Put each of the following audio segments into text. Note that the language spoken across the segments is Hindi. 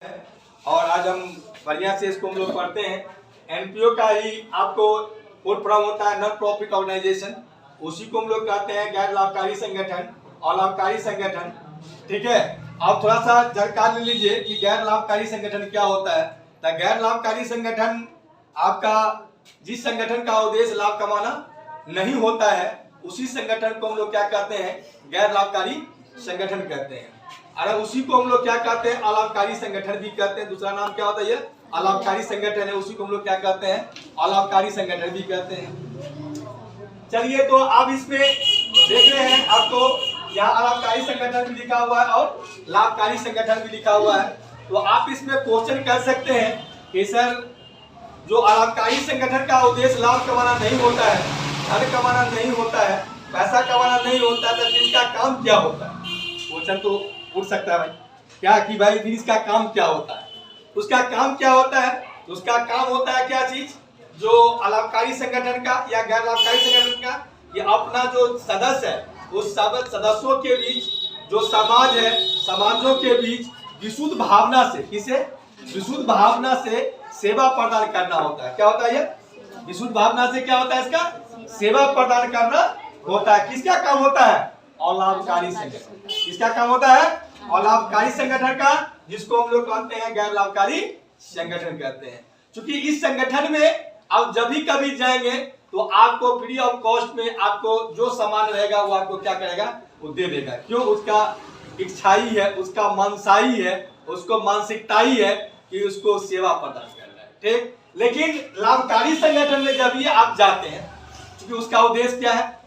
और आज हम बढ़िया से इसको हम लोग पढ़ते हैं। एनपीओ का ही आपको फुल फॉर्म होता है नॉन प्रॉफिट ऑर्गेनाइजेशन, उसी को हम लोग कहते हैं गैर लाभकारी संगठन और लाभकारी संगठन। ठीक है, आप थोड़ा सा जानकारी ले लीजिए कि गैर लाभकारी संगठन क्या होता है। तो गैर लाभकारी संगठन आपका जिस संगठन का उद्देश्य लाभ कमाना नहीं होता है उसी संगठन को हम लोग क्या कहते हैं, गैर लाभकारी संगठन कहते हैं। अरे उसी को हम लोग क्या कहते हैं, अलाभकारी संगठन भी कहते हैं। दूसरा नाम क्या होता है, ये अलाभकारी संगठन है, उसी को हम लोग क्या कहते हैं, अलाभकारी संगठन भी कहते हैं। चलिए तो आप इसमें देख रहे हैं, आपको यहाँ अलाभकारी संगठन भी लिखा हुआ है और लाभकारी संगठन भी लिखा हुआ है। तो आप इसमें क्वेश्चन कर सकते हैं कि सर जो अलाभकारी संगठन का उद्देश्य लाभ कमाना नहीं होता है, धन कमाना नहीं होता है, पैसा कमाना नहीं होता है, तो इसका काम क्या होता है? क्वेश्चन तो उठ सकता है भाई, क्या कि भाई फिर इसका काम क्या होता है? उसका काम क्या होता है? तो उसका काम होता है क्या चीज, जो अलाभकारी संगठन का या गैर लाभकारी संगठन का, ये अपना जो सदस्य है उस सदस्यों के बीच जो समाज है, समाजों के बीच विशुद्ध भावना से, किसे विशुद्ध भावना से सेवा प्रदान करना होता है। क्या होता है ये विशुद्ध भावना से? क्या होता है इसका? सेवा प्रदान करना होता है। किसका काम होता है? अलाभकारी संगठन। किसका काम होता है? अलाभकारी संगठन का, जिसको हम लोग कहते हैं गैर लाभकारी संगठन कहते हैं। क्योंकि इस संगठन में आप जब भी कभी जाएंगे तो आपको फ्री ऑफ कॉस्ट में आपको जो सामान रहेगा वो आपको क्या करेगा, वो दे देगा। क्यों? उसका इच्छा ही है, उसका मनसा ही है, उसको मानसिकता ही है कि उसको सेवा प्रदान करना है। ठीक, लेकिन लाभकारी संगठन में जब ये आप जाते हैं, क्योंकि उसका उद्देश्य क्या है,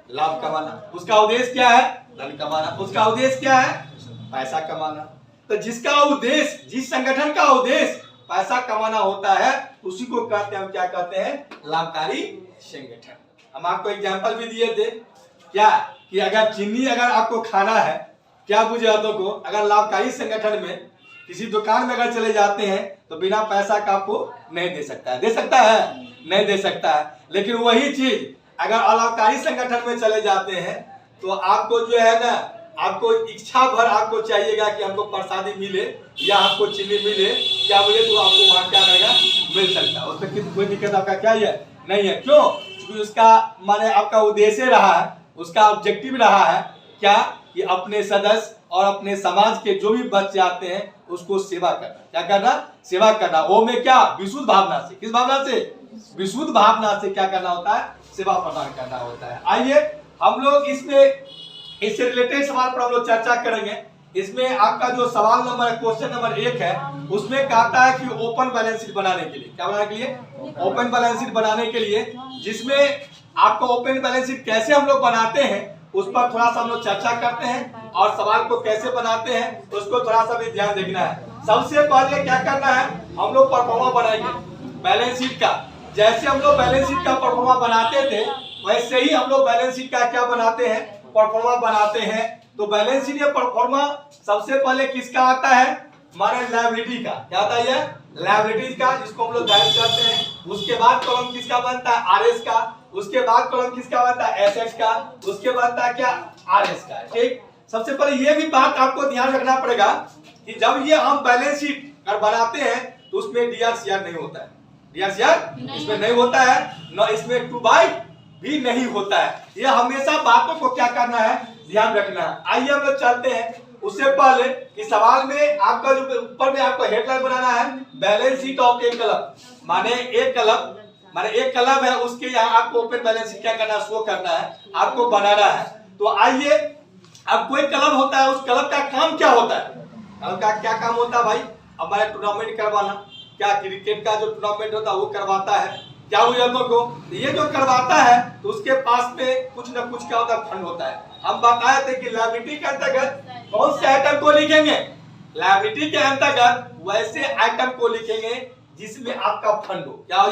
लाभ कमाना। उसका उद्देश्य क्या है, धन कमाना। उसका उद्देश्य क्या है, पैसा कमाना। तो जिसका उद्देश्य, जिस संगठन का उद्देश्य पैसा कमाना होता है, उसी को कहते हैं, हम क्या कहते हैं, लाभकारी संगठन। हम आपको एग्जांपल भी दिए थे क्या, कि अगर चीनी अगर आपको खाना है, क्या बुझे हाथों को, अगर लाभकारी संगठन में किसी दुकान में अगर चले जाते हैं तो बिना पैसा का आपको नहीं दे सकता है। दे सकता है? नहीं दे सकता है। लेकिन वही चीज अगर अलाभकारी संगठन में चले जाते हैं तो आपको जो है ना, आपको इच्छा भर आपको चाहिएगा कि हमको प्रसादी मिले या हमको चीनी मिले, क्या मुझे तो आपको वहां क्या रहेगा, मिल सकता है। उसमें कोई दिक्कत आपका क्या है, नहीं है। क्यों? क्योंकि उसका माने आपका उद्देश्य रहा है, उसका ऑब्जेक्टिव रहा है क्या, कि अपने सदस्य और अपने समाज के जो भी बच्चे आते हैं उसको सेवा करना। क्या करना? सेवा करना। वो में क्या, विशुद्ध भावना से। किस भावना से? विशुद्ध भावना से क्या करना होता है, सेवा प्रदान करना होता है। आइए हम लोग इसमें इससे रिलेटेड सवाल पर हम लोग चर्चा करेंगे। इसमें आपका जो सवाल नंबर क्वेश्चन नंबर 1 है, उसमें कहता है कि ओपन बैलेंस शीट बनाने के लिए, क्या बनाने के लिए, ओपन बैलेंस शीट बनाने के लिए, जिसमें आपको ओपन बैलेंस शीट कैसे हम लोग बनाते हैं उस पर थोड़ा सा हम लोग चर्चा करते हैं, और सवाल को कैसे बनाते हैं उसको थोड़ा सा भी ध्यान देखना है। सबसे पहले क्या करना है, हम लोग परफॉर्मा बनाएंगे बैलेंस शीट का। जैसे हम लोग बैलेंस शीट का परफॉर्मा बनाते थे वैसे ही हम लोग बैलेंस शीट का क्या बनाते हैं, परफॉर्मा बनाते हैं। तो बैलेंस शीट या परफॉर्मा सबसे पहले किसका आता है, हमारे लायबिलिटी का। क्या आता है? लायबिलिटीज का, जिसको हम लोग दायर करते हैं। उसके बाद कॉलम किसका बनता है, आरएस का। उसके बाद कॉलम किसका बनता है, एसेट्स का। उसके बनता है क्या, आरएस का। ठीक, सबसे पहले ये भी बात आपको ध्यान रखना पड़ेगा कि जब ये हम बैलेंस शीट अगर बनाते हैं तो उसमें डीआरसीआर नहीं होता है। डीआरसीआर इसमें नहीं होता है, न इसमें 2/2 भी नहीं होता है। ये हमेशा बातों को क्या करना है, ध्यान रखना है। आइए हम लोग चलते हैं। उससे पहले इस सवाल में आपका जो ऊपर में आपको हेडलाइन बनाना है, balance sheet of A club, माने एक क्लब, माने एक क्लब है उसके यहाँ आपको ओपन बैलेंस शीट क्या करना, शो करना है, आपको बनाना है। तो आइए, अब कोई क्लब होता है, उस क्लब का काम क्या होता है, क्लब का क्या काम होता है भाई, हमारा टूर्नामेंट करवाना। क्या क्रिकेट का जो टूर्नामेंट होता है वो करवाता है, क्या हुआ को, ये जो करवाता है तो उसके पास में कुछ न कुछ क्या होता है, फंड होता है। हम बताए थे कि लायबिलिटी के अंतर्गत कौन से आइटम को लिखेंगे, लायबिलिटी के अंतर्गत वैसे आइटम को लिखेंगे जिसमें आपका फंड हो। क्या हो,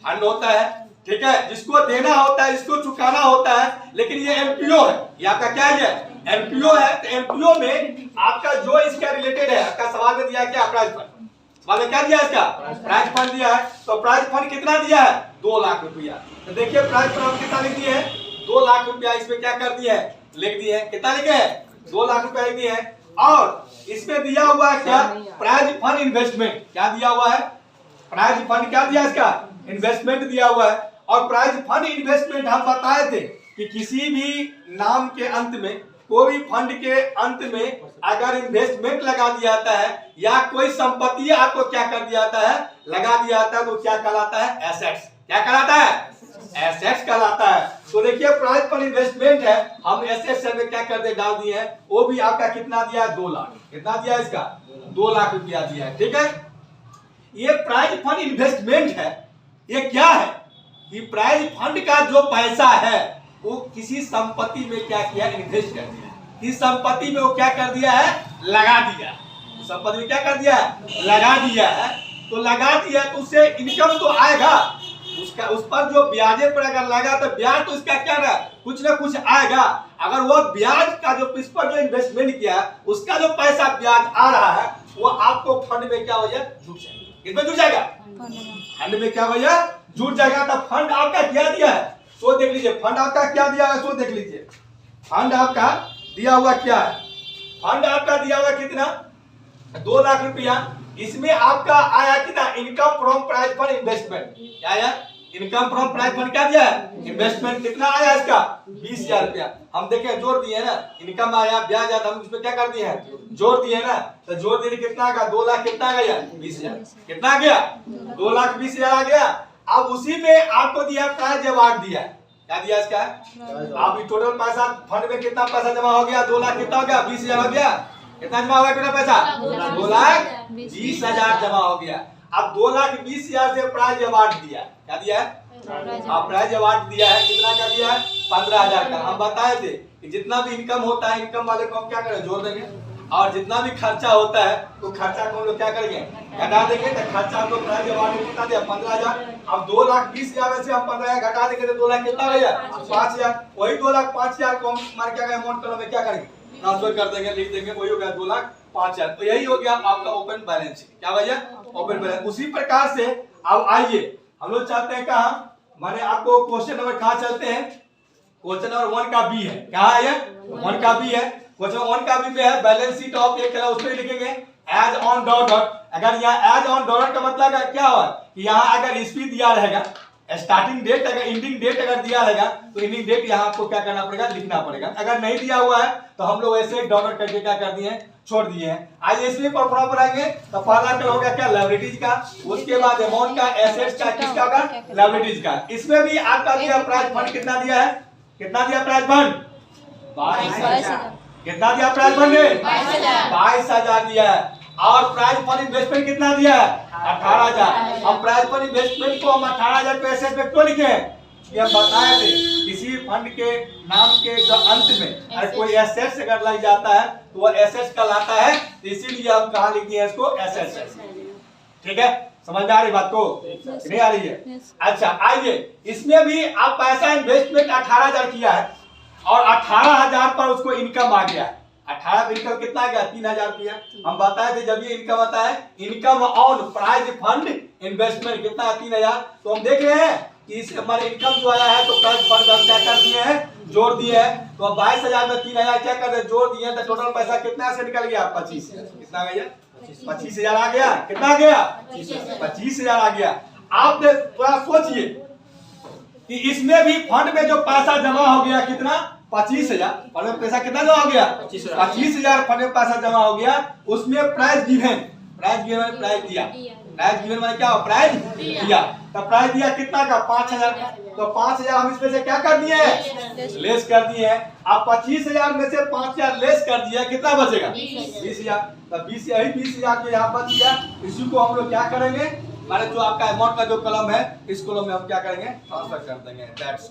फंड होता है। ठीक है, जिसको देना होता है, इसको चुकाना होता है। लेकिन ये एमपीओ है, ये आपका क्या है, एमपीओ है। तो एमपीओ में आपका जो इसका रिलेटेड है, आपका सवाल में दिया क्या, प्राइज फंड। सवाल में क्या दिया, इसका प्राइज फंड दिया है। तो प्राइज फंड कितना दिया है, 2 लाख रुपया। तो देखिए प्राइज फंड कितना लिख दिए है, 2 लाख रुपया। इसमें क्या कर दिया है, लिख दिए है, कितना लिखे है, 2 लाख रुपया लिख दिए है। और इसमें दिया हुआ है क्या, प्राइज फंड इन्वेस्टमेंट। क्या दिया हुआ है, प्राइज फंड क्या दिया, इसका इन्वेस्टमेंट दिया हुआ है। और प्राइज फंड इन्वेस्टमेंट हम बताए थे कि किसी भी नाम के अंत में, कोई फंड के अंत में अगर इन्वेस्टमेंट लगा दिया जाता है या कोई संपत्ति आपको क्या कर दिया जाता है, लगा दिया जाता है, तो क्या कहलाता है, एसेट्स। क्या कहलाता है, एसेट्स कहलाता है। तो देखिए प्राइज फंड इन्वेस्टमेंट है, हम एसेट्स में क्या कर दे, डाल दिए हैं। वो भी आपका कितना दिया है, 2 लाख। कितना दिया है, इसका 2 लाख रुपया दिया है। ठीक है, ये प्राइज फंड इन्वेस्टमेंट है। ये क्या है कि प्राइज फंड का जो पैसा है वो किसी संपत्ति में क्या किया, इन्वेस्ट कर दिया। इस संपत्ति में वो क्या कर दिया है, लगा दिया। संपत्ति में क्या कर दिया है, लगा दिया है। तो लगा दिया तो उससे इनकम तो आएगा, उसका उस पर जो ब्याजे पर अगर लगा तो ब्याज तो इसका क्या रहा, कुछ ना कुछ आएगा। अगर वो ब्याज का जो इस पर जो इन्वेस्टमेंट किया उसका जो पैसा ब्याज आ रहा है वो आपको फंड में क्या हो जाए, जुट जाएगा। किसमें जुट जाएगा, फंड में क्या हो जाए, जुट जाएगा। तो फंड आपका क्या दिया है, सो देख लीजिए। फंड आपका क्या दिया है, सो देख लीजिए। फंड आपका दिया हुआ क्या है, फंड आपका दिया हुआ कितना, 2 लाख रुपया। इसमें आपका आया कितना, income from prize fund investment. क्या आया, इनकम फ्रॉम प्राइज फंड क्या दिया है, इन्वेस्टमेंट। कितना आया इसका, 20,000 रुपया। हम देखे जोड़ दिए ना, इनकम आया, ब्याज आया, हम इसमें क्या कर दिए हैं, जोड़ दिए ना। तो जोड़ दिए कितना का, 2 लाख कितना गया, 20,000। कितना गया, 2,20,000 आ गया। अब उसी में आपको दिया प्राइज अवार्ड दिया। क्या दिया इसका, आप टोटल पैसा फंड में कितना पैसा जमा हो गया, 2 लाख कितना हो गया, 20,000 हो गया। कितना जमा हो गया टोटल पैसा, 2,20,000 जमा हो गया। अब 2,20,000 से प्राइज अवार्ड दिया। क्या दिया है, प्राइज अवार्ड दिया है। कितना का दिया है, 15,000 का। हम बताए थे कि जितना भी इनकम होता है, इनकम वाले को हम क्या करें, जोड़ देंगे। और जितना भी खर्चा होता है तो खर्चा को हम लोग क्या करेंगे, घटा देंगे। तो खर्चा हम लोग प्राइज अवार्ड में कितना दिया, 15,000। अब 2,20,000 में से हम 15,000 घटा देंगे तो 2 लाख कितना गया, 5,000। वही 2,05,000 को हम मान क्या अमाउंट कलम में क्या करेंगे, ट्रांसफर कर देंगे, लिख देंगे। वही हो गया 2,05,000। तो यही हो गया आपका ओपन बैलेंस। क्या भैया, ओपन बैलेंस। उसी प्रकार से अब आइए हम लोग चलते हैं कहाँ, माने आपको क्वेश्चन नंबर कहाँ चलते हैं, क्वेश्चन नंबर 1 का बी है। क्या है ये, 1 का बी है। क्वेश्चन 1 का बी में है बैलेंस शीट ऑफ एक, उसमें लिखेंगे एज ऑन डॉट। अगर यहाँ एज ऑन डॉट का मतलब क्या हुआ कि यहाँ अगर ईस्वी दिया रहेगा, स्टार्टिंग डेट अगर इंडिंग डेट अगर दिया रहेगा तो इंडिंग डेट यहाँ आपको क्या करना पड़ेगा, लिखना पड़ेगा। अगर नहीं दिया हुआ है तो हम लोग ऐसे डॉलर करके क्या कर दिए, छोड़ दिए हैं। आज इसमें पर फॉर्म बनाएंगे तो पहला कल हो गया क्या, लायबिलिटीज का। उसके बाद अमाउंट का, एसेट्स का, किसका का, लायबिलिटीज का। इसमें भी आपका दिया प्राइज फंड कितना दिया है, कितना दिया प्राइज फंड, 22,000। कितना दिया प्राइज फंड, 22,000 दिया है। और प्राइज फंड इन्वेस्टमेंट कितना दिया है, 18,000। अब प्राइज फंड इन्वेस्टमेंट को हम 18,000 पे एसेट में क्यों लिखे, ये हम बताए थे। किसी फंड के नाम के जो अंत में अगर कोई एसेट्स अगर लग जाता है तो वो एसेट्स कहलाता है। तो इसीलिए हम कहाँ लिखते हैं इसको, एसेट्स। ठीक है, समझ में आ रही बात को, नहीं आ रही है। अच्छा आइए, इसमें भी आप पैसा इन्वेस्टमेंट 18,000 किया है और 18,000 पर उसको इनकम आ गया। 18 इनकम कितना आ गया, 3,000 रुपया। हम बताए थे जब ये इनकम आता है, income on prize fund investment कितना है, 3,000। तो हम देख रहे हैं कि इस हमारे इनकम जो आया है तो प्राइज फंड हम क्या कर दिए हैं, जोड़ दिए हैं। तो 22,000 में 3,000 क्या कर रहे, जोड़ दिए। तो टोटल पैसा कितना से निकल गया, 25,000। कितना गया, 25,000 आ गया। कितना आ गया, 25,000 आ गया। आपने थोड़ा सोचिए कि इसमें भी फंड में जो पैसा जमा हो गया कितना, 25,000। फंड में पैसा कितना जमा हो गया, 25,000 फंड में पैसा जमा हो गया। उसमें prize given, prize given prize दिया। प्राइज गिवन में क्या हो, प्राइज दिया। तो प्राइज दिया कितना का, 5,000। तो 5,000 हम इसमें से क्या कर दिए हैं, लेस कर दिए हैं। अब 25,000 में से 5,000 लेस कर दिया, कितना बचेगा, 20,000। तो 20,000 जो यहाँ बच गया, इसी को हम लोग क्या करेंगे, माने जो आपका अमाउंट का जो कलम है, इस कलम में हम क्या करेंगे, ट्रांसफर कर देंगे। दैट्स